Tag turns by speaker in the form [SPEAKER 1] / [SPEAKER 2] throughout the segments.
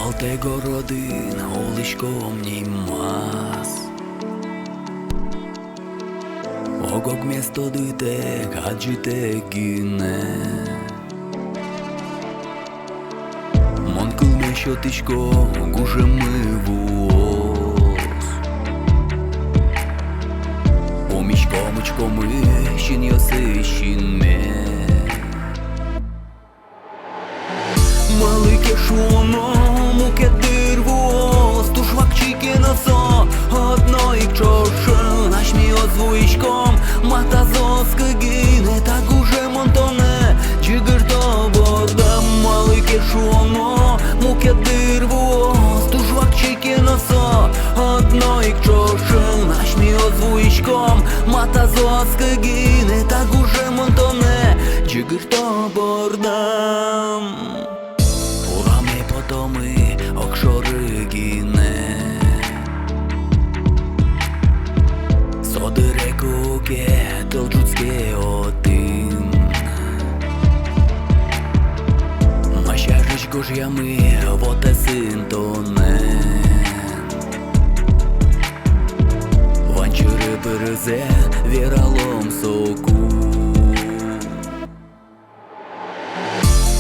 [SPEAKER 1] Altego rodina, uliškom mniej mas Ogog miesto dytek, hadžite gine Monkul mešotiško, guže my vos Omiško my, šin josi šin me Малике шуно, муке дирвоз, ту швакчики носо, одно і чоше, наш мій озвучком, мата зоска гине, так уже монтоне, чигир то борда. Малике шуно, муке дирвоз, ту швакчики носо, одно і чоше, наш мій озвучком, мата зоска гине, так уже монтоне, чигир то борда. Потоми окшори гине Соди рекуке тълчуцке один Машажиш гожями воте синтонен Ванчури березе віралом соку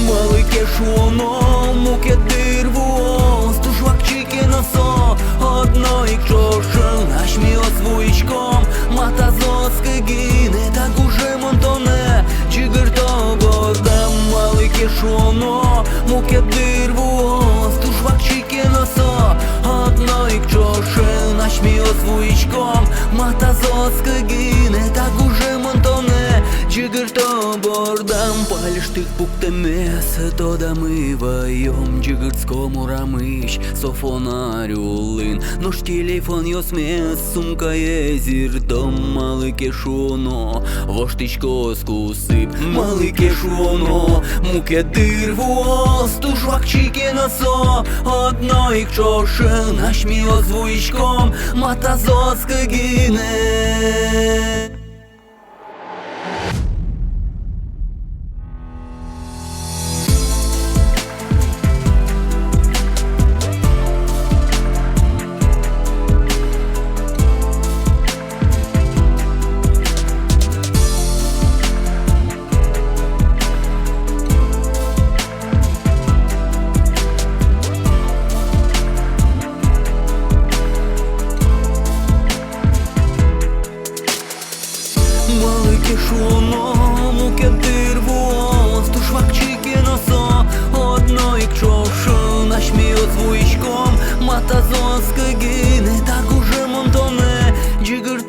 [SPEAKER 1] Малике шуно, муке дирвоз, ту швакчики носо, одно і чоше, наш мій озвучком, мата зоска гине, так уже монтоне, чигир то борда. Малике шуно, муке дирвоз, ту швакчики носо, одно і чоше, наш мій озвучком, мата зоска гине, так уже монтоне, чигир то борда. Палиш тих пуктемес, то да ми вайом, чигирцкому рамиш, софонарюлин, нож телефон йосмес, сумка езірдом, малике шуно, воштичко скусип, малике шуно, муке дирвоз, ту швакчики носо, одно і чоше, наш мій озвучком, мата зоска гине. Малике шуно, муке дирвоз, ту швакчики носо, одно і чоше, наш мій озвучком, мата зоска гине, так уже монтоне, чигир